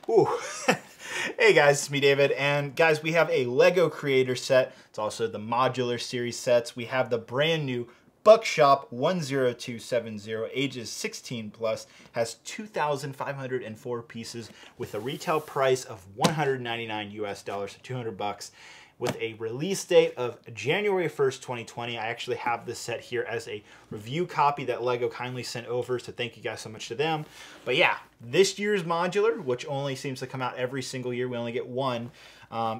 Ooh. Hey guys, it's me David, and guys, we have a LEGO Creator set. It's also the modular series sets. We have the brand new Bookshop 10270, ages 16 plus, has 2,504 pieces with a retail price of $199 US, so 200 bucks. With a release date of January 1st, 2020. I actually have this set here as a review copy that LEGO kindly sent over, so thank you guys so much to them. But yeah, this year's modular, which only seems to come out every single year, we only get one,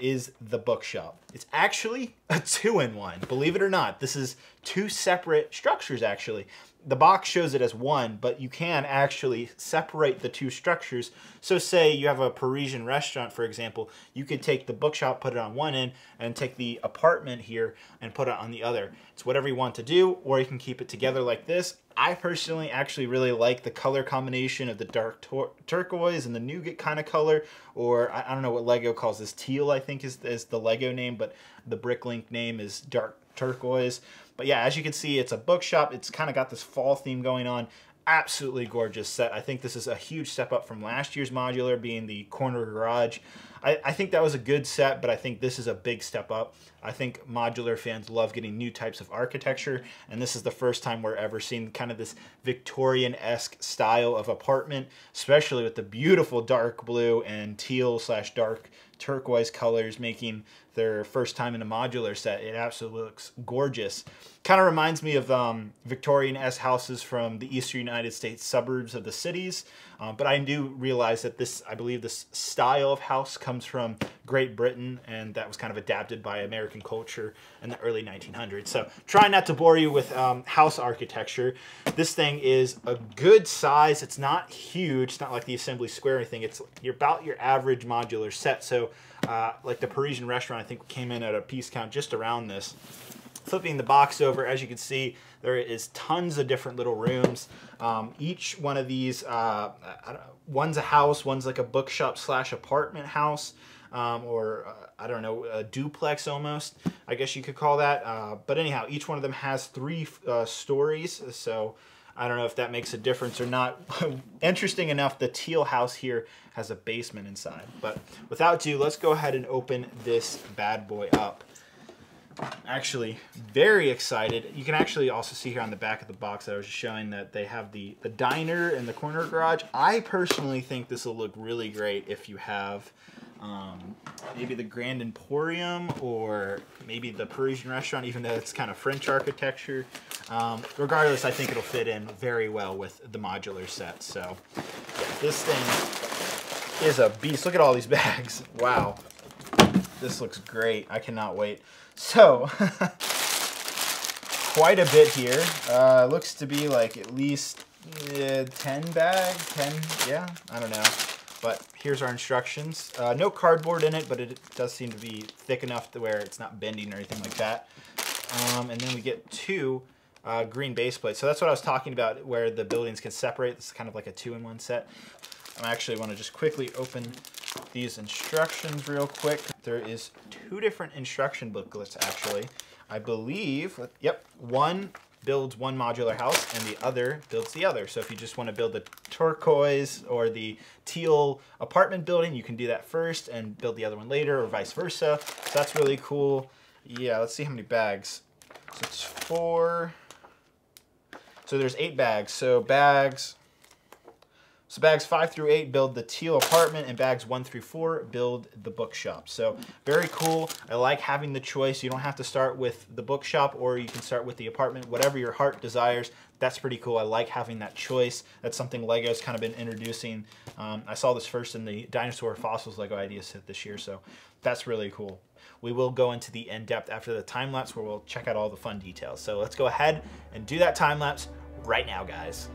is the Bookshop. It's actually a two-in-one, believe it or not. This is two separate structures, actually. The box shows it as one, but you can actually separate the two structures. So say you have a Parisian restaurant, for example, you could take the Bookshop, put it on one end, and take the apartment here and put it on the other. It's whatever you want to do, or you can keep it together like this. I personally actually really like the color combination of the dark turquoise and the nougat kind of color, or I don't know what LEGO calls this, teal I think is the LEGO name, but the Bricklink name is dark turquoise. But yeah, as you can see, it's a Bookshop. It's kind of got this fall theme going on. Absolutely gorgeous set. I think this is a huge step up from last year's modular, being the corner garage. I think that was a good set, but I think this is a big step up. I think modular fans love getting new types of architecture, and this is the first time we're ever seeing kind of this Victorian-esque style of apartment, especially with the beautiful dark blue and teal/dark turquoise colors making their first time in a modular set. It absolutely looks gorgeous. Kind of reminds me of Victorian-esque houses from the eastern United States suburbs of the cities. But I do realize that I believe this style of house comes from Great Britain, and that was kind of adapted by American culture in the early 1900s. So try not to bore you with house architecture. This thing is a good size. It's not huge. It's not like the Assembly Square or anything. It's about your average modular set. So like the Parisian Restaurant, I think came in at a piece count just around this. Flipping the box over, as you can see, there is tons of different little rooms. Each one of these, one's a house, one's like a bookshop/apartment house, or I don't know, a duplex almost, I guess you could call that. But anyhow, each one of them has 3 stories, so I don't know if that makes a difference or not. Interesting enough, the teal house here has a basement inside. But without ado, let's go ahead and open this bad boy up. Actually very excited. You can actually also see here on the back of the box that I was just showing that they have the diner and the corner garage. I personally think this will look really great if you have maybe the Grand Emporium or maybe the Parisian Restaurant, even though it's kind of French architecture. Regardless, I think it'll fit in very well with the modular set. So yeah, this thing is a beast. Look at all these bags. Wow. This looks great. I cannot wait. So, quite a bit here. Looks to be like at least 10 bags, 10, yeah, I don't know. But here's our instructions. No cardboard in it, but it does seem to be thick enough to where it's not bending or anything like that. And then we get 2 green base plates. So that's what I was talking about, where the buildings can separate. This is kind of like a 2-in-1 set. I actually want to just quickly open these instructions real quick. There is 2 different instruction booklets actually. I believe, yep, one builds one modular house and the other builds the other. So if you just want to build the turquoise or the teal apartment building, you can do that first and build the other one later, or vice versa. So that's really cool. Yeah, let's see how many bags. So it's 4. So there's 8 bags. So bags 5 through 8 build the teal apartment, and bags 1 through 4 build the Bookshop. So very cool. I like having the choice. You don't have to start with the Bookshop, or you can start with the apartment, whatever your heart desires. That's pretty cool. I like having that choice. That's something LEGO's kind of been introducing. I saw this first in the Dinosaur Fossils LEGO Idea Set this year, so that's really cool. We will go into the in-depth after the time-lapse, where we'll check out all the fun details. So let's go ahead and do that time-lapse right now, guys.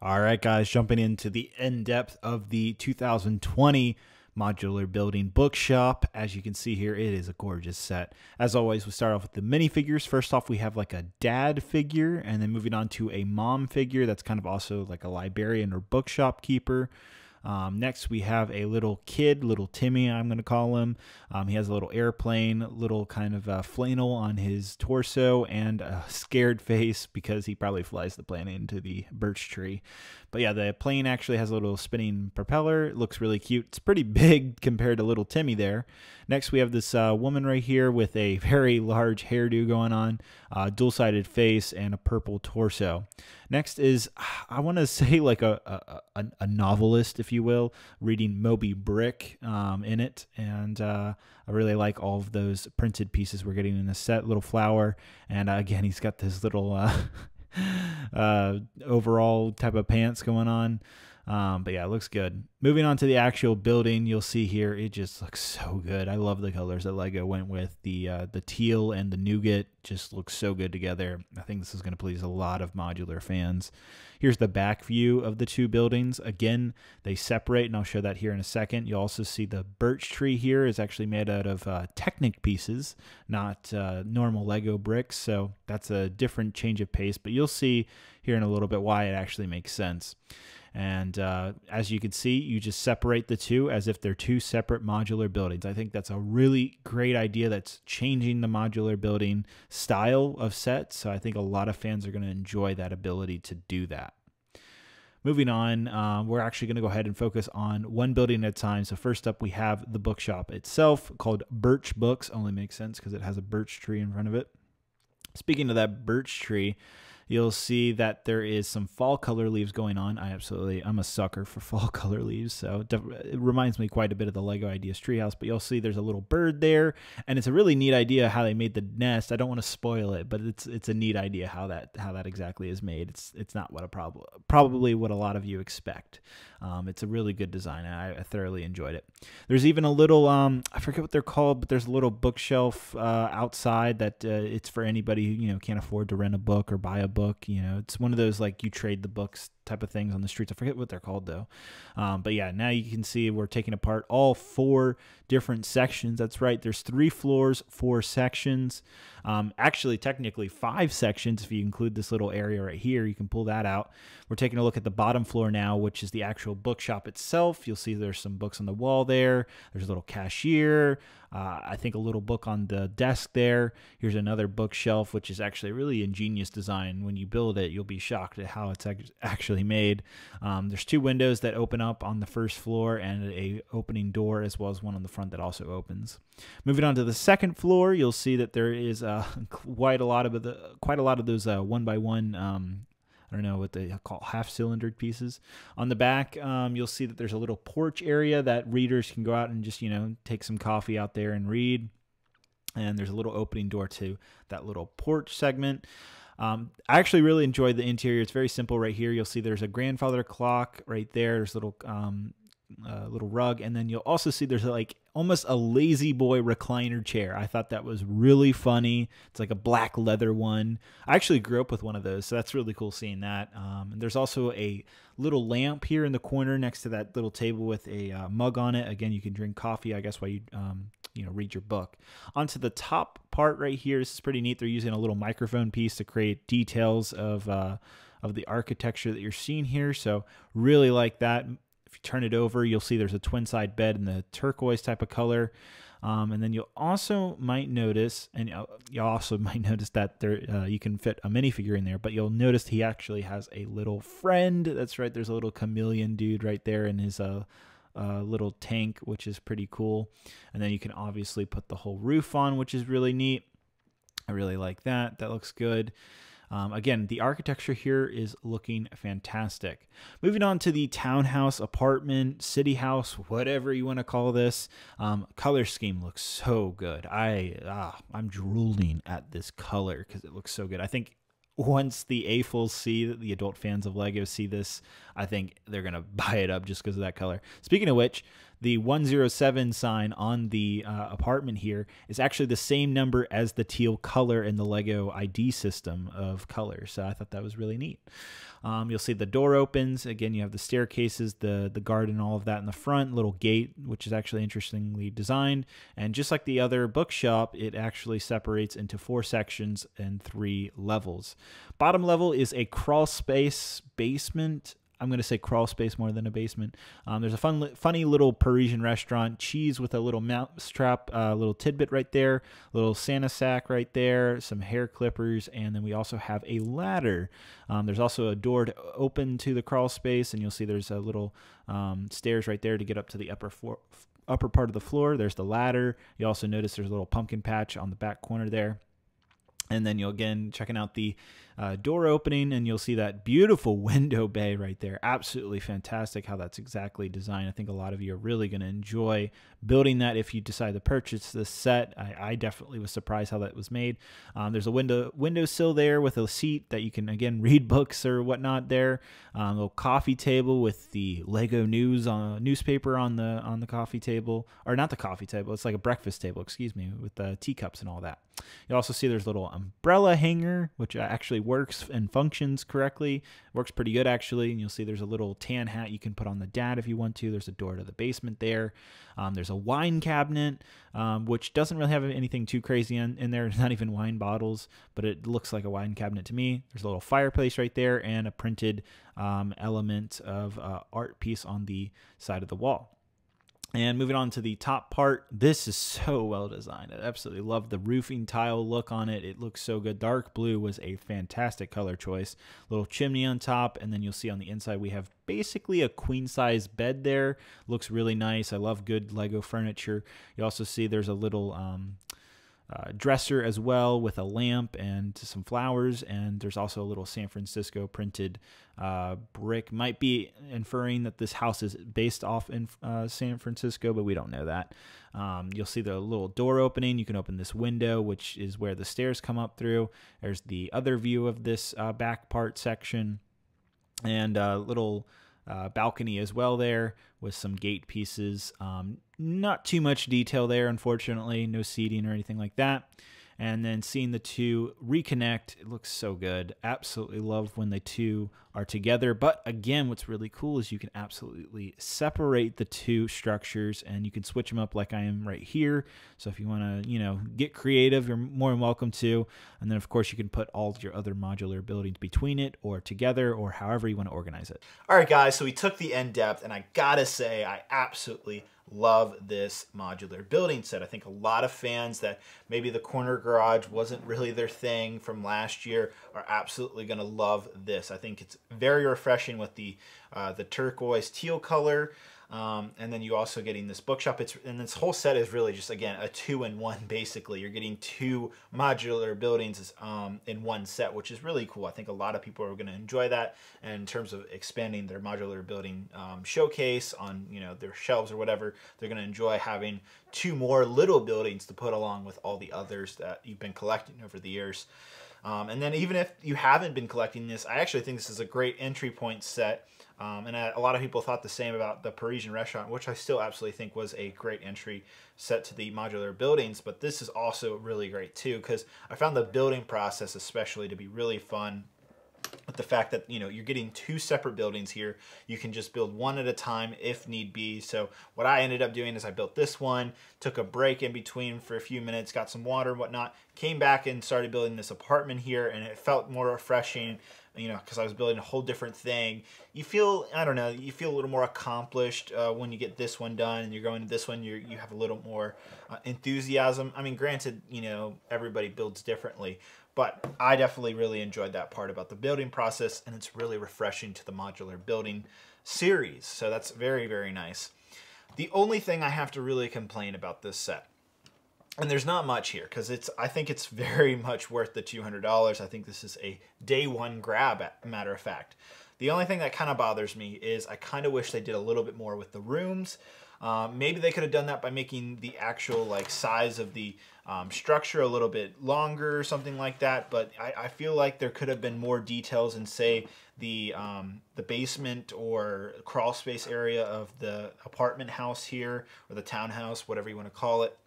All right, guys, jumping into the in-depth of the 2020 modular building Bookshop. As you can see here, it is a gorgeous set. As always, we start off with the minifigures. First off, we have like a dad figure, and then moving on to a mom figure that's kind of also like a librarian or bookshop keeper. Next, we have a little kid, little Timmy, I'm going to call him. He has a little airplane, little kind of flannel on his torso, and a scared face because he probably flies the plane into the birch tree. But yeah, the plane actually has a little spinning propeller. It looks really cute. It's pretty big compared to little Timmy there. Next, we have this woman right here with a very large hairdo going on, dual-sided face, and a purple torso. Next is, I want to say like a novelist, if you will, reading Moby Brick in it. And I really like all of those printed pieces we're getting in this set. Little flower. And again, he's got this little overall type of pants going on. But yeah, it looks good. Moving on to the actual building, you'll see here, it just looks so good. I love the colors that LEGO went with. The teal and the nougat just look so good together. I think this is going to please a lot of modular fans. Here's the back view of the two buildings. Again, they separate, and I'll show that here in a second. You'll also see the birch tree here is actually made out of Technic pieces, not normal LEGO bricks. So that's a different change of pace, but you'll see here in a little bit why it actually makes sense. And as you can see, you just separate the two as if they're two separate modular buildings. I think that's a really great idea that's changing the modular building style of sets. So I think a lot of fans are going to enjoy that ability to do that. Moving on, we're actually going to go ahead and focus on one building at a time. So first up, we have the bookshop itself called Birch Books. Only makes sense because it has a birch tree in front of it. Speaking of that birch tree, you'll see that there is some fall color leaves going on. I'm a sucker for fall color leaves, so it reminds me quite a bit of the LEGO Ideas treehouse, but you'll see there's a little bird there, and it's a really neat idea how they made the nest. I don't want to spoil it, but it's a neat idea how that exactly is made. It's not what probably what a lot of you expect. It's a really good design. I thoroughly enjoyed it. There's even a little, I forget what they're called, but there's a little bookshelf outside that it's for anybody who can't afford to rent a book or buy a book. It's one of those like you trade the books type of things on the streets. I forget what they're called though. But yeah, now you can see we're taking apart all 4 different sections. That's right. There's 3 floors, 4 sections. Actually, technically 5 sections if you include this little area right here. You can pull that out. We're taking a look at the bottom floor now, which is the actual bookshop itself. You'll see there's some books on the wall there. There's a little cashier. I think a little book on the desk there. Here's another bookshelf, which is actually a really ingenious design. When you build it, you'll be shocked at how it's actually made. There's 2 windows that open up on the first floor and a opening door, as well as one on the front that also opens. Moving on to the second floor, you'll see that there is quite a lot of those 1x1 I don't know what they call half-cylindered pieces. On the back, you'll see that there's a little porch area that readers can go out and just, take some coffee out there and read. And there's a little opening door to that little porch segment. I actually really enjoyed the interior. It's very simple right here. You'll see there's a grandfather clock right there. There's a little rug, and then you'll also see there's like almost a lazy boy recliner chair. I thought that was really funny. It's like a black leather one. I actually grew up with one of those, so that's really cool seeing that. And there's also a little lamp here in the corner next to that little table with a mug on it. Again, you can drink coffee, I guess, while you read your book. Onto the top part right here, this is pretty neat. They're using a little microphone piece to create details of the architecture that you're seeing here. So really like that. If you turn it over, you'll see there's a twin side bed in the turquoise type of color. And then you also might notice that there you can fit a minifigure in there, but you'll notice he actually has a little friend. That's right. There's a little chameleon dude right there in his little tank, which is pretty cool. And then you can obviously put the whole roof on, which is really neat. I really like that. That looks good. Again, the architecture here is looking fantastic. Moving on to the townhouse, apartment, city house, whatever you want to call this. Color scheme looks so good. I'm drooling at this color because it looks so good. I think once the AFOLs see, the adult fans of LEGO see this, I think they're going to buy it up just because of that color. Speaking of which, the 107 sign on the apartment here is actually the same number as the teal color in the LEGO ID system of colors. So I thought that was really neat. You'll see the door opens. Again, you have the staircases, the garden, all of that in the front, little gate, which is actually interestingly designed. And just like the other bookshop, it actually separates into 4 sections and 3 levels. Bottom level is a crawl space basement. I'm going to say crawl space more than a basement. There's a funny little Parisian restaurant, cheese with a little mouse trap, little tidbit right there, little Santa sack right there, some hair clippers, and then we also have a ladder. There's also a door to open to the crawl space, and you'll see there's a little stairs right there to get up to the upper part of the floor. There's the ladder. You also notice there's a little pumpkin patch on the back corner there. And then you'll again checking out the door opening, and you'll see that beautiful window bay right there. Absolutely fantastic how that's exactly designed. I think a lot of you are really going to enjoy building that if you decide to purchase this set. I definitely was surprised how that was made. There's a windowsill there with a seat that you can again read books or whatnot there. A little coffee table with the LEGO News newspaper on the coffee table, or not the coffee table. It's like a breakfast table, excuse me, with the teacups and all that. You also see there's a little umbrella hanger, which actually works and functions correctly. Works pretty good, actually. And you'll see there's a little tan hat you can put on the dad if you want to. There's a door to the basement there. There's a wine cabinet, which doesn't really have anything too crazy in there. Not even wine bottles, but it looks like a wine cabinet to me. There's a little fireplace right there and a printed element of art piece on the side of the wall. And moving on to the top part, this is so well designed. I absolutely love the roofing tile look on it. It looks so good. Dark blue was a fantastic color choice. Little chimney on top, and then you'll see on the inside we have basically a queen size bed there. Looks really nice. I love good LEGO furniture. You also see there's a little dresser as well with a lamp and some flowers, and there's also a little San Francisco printed brick. Might be inferring that this house is based off in San Francisco, but we don't know that. You'll see the little door opening. You can open this window, which is where the stairs come up through. There's the other view of this back part section, and a little balcony as well there with some gate pieces. Not too much detail there, unfortunately. No seating or anything like that. And then seeing the two reconnect, it looks so good. Absolutely love when the two are together. But again, what's really cool is you can absolutely separate the two structures, and you can switch them up like I am right here. So if you want to, get creative, you're more than welcome to. And then of course you can put all of your other modular buildings between it or together, or however you want to organize it. All right, guys, so we took the in-depth, and I gotta say, I absolutely love this modular building set. I think a lot of fans that maybe the corner garage wasn't really their thing from last year are absolutely going to love this. I think it's very refreshing with the turquoise teal color. And then you also getting this bookshop. And this whole set is really just, again, a 2-in-1 basically. You're getting 2 modular buildings in one set, which is really cool. I think a lot of people are going to enjoy that. And in terms of expanding their modular building showcase on their shelves or whatever, they're going to enjoy having 2 more little buildings to put along with all the others that you've been collecting over the years. And then even if you haven't been collecting this, I actually think this is a great entry point set. And a lot of people thought the same about the Parisian Restaurant, which I still absolutely think was a great entry set to the modular buildings. But this is also really great too, because I found the building process especially to be really fun. With the fact that you're getting 2 separate buildings here. You can just build one at a time if need be. So what I ended up doing is I built this one, took a break in between for a few minutes, got some water and whatnot, came back and started building this apartment here, and it felt more refreshing, because I was building a whole different thing. You feel, I don't know, you feel a little more accomplished when you get this one done, and you're going to this one, you have a little more enthusiasm. I mean, granted, everybody builds differently, but I definitely really enjoyed that part about the building process, and it's really refreshing to the modular building series. So that's very, very nice. The only thing I have to really complain about this set, and there's not much here, because I think it's very much worth the $200. I think this is a day one grab, matter of fact. The only thing that kind of bothers me is I kind of wish they did a little bit more with the rooms. Maybe they could have done that by making the actual like size of the structure a little bit longer or something like that. But I feel like there could have been more details in, say, the basement or crawl space area of the apartment house here, or the townhouse, whatever you want to call it.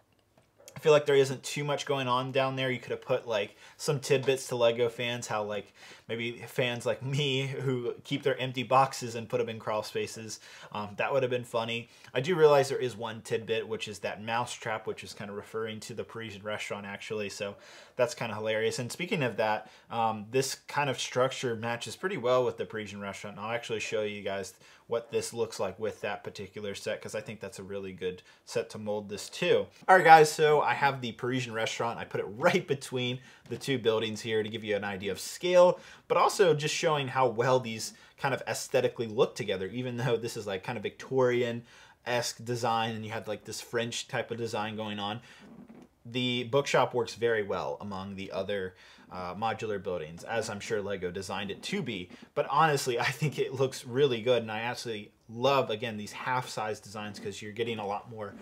I feel like there isn't too much going on down there. You could have put like some tidbits to LEGO fans, how like maybe fans like me who keep their empty boxes and put them in crawl spaces. That would have been funny. I do realize there is one tidbit, which is that mouse trap, which is kind of referring to the Parisian Restaurant actually. So that's kind of hilarious. And speaking of that, this kind of structure matches pretty well with the Parisian Restaurant. And I'll actually show you guys what this looks like with that particular set, because I think that's a really good set to mold this to. All right, guys, so I have the Parisian Restaurant. I put it right between the two buildings here to give you an idea of scale, but also just showing how well these kind of aesthetically look together, even though this is like kind of Victorian-esque design and you have like this French type of design going on. The Bookshop works very well among the other modular buildings, as I'm sure LEGO designed it to be. But honestly, I think it looks really good, and I actually love, again, these half-size designs, because you're getting a lot more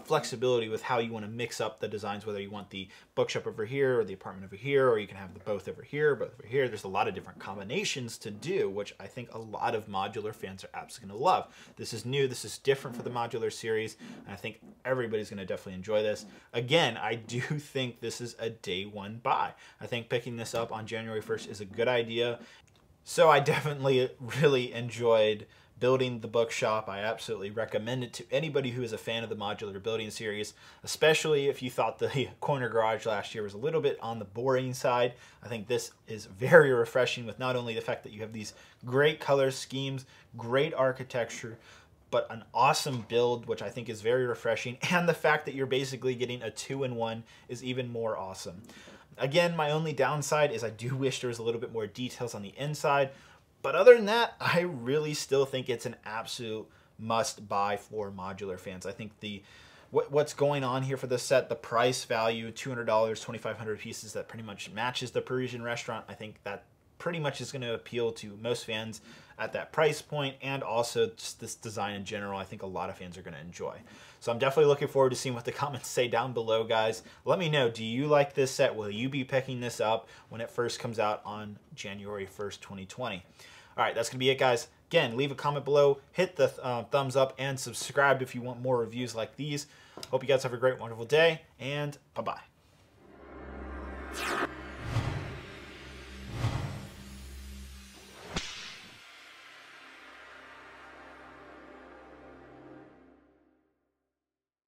flexibility with how you want to mix up the designs, whether you want the bookshop over here or the apartment over here, or you can have the both over here, both over here. There's a lot of different combinations to do, which I think a lot of modular fans are absolutely going to love. This is new. This is different for the modular series, and I think everybody's going to definitely enjoy this. Again, I do think this is a day one buy. I think picking this up on January 1st is a good idea. So I definitely really enjoyed building the Bookshop. I absolutely recommend it to anybody who is a fan of the modular building series, especially if you thought the corner garage last year was a little bit on the boring side. I think this is very refreshing, with not only the fact that you have these great color schemes, great architecture, but an awesome build, which I think is very refreshing, and the fact that you're basically getting a 2-in-1 is even more awesome. Again, my only downside is I do wish there was a little bit more details on the inside, but other than that, I really still think it's an absolute must-buy for modular fans. I think what's going on here for this set, the price value, $200, 2,500 pieces, that pretty much matches the Parisian Restaurant. I think that pretty much is going to appeal to most fans at that price point, and also just this design in general. I think a lot of fans are going to enjoy. So I'm definitely looking forward to seeing what the comments say down below, guys. Let me know, do you like this set? Will you be picking this up when it first comes out on January 1st, 2020? All right, that's going to be it, guys. Again, leave a comment below, hit the thumbs up, and subscribe if you want more reviews like these. Hope you guys have a great, wonderful day, and bye-bye.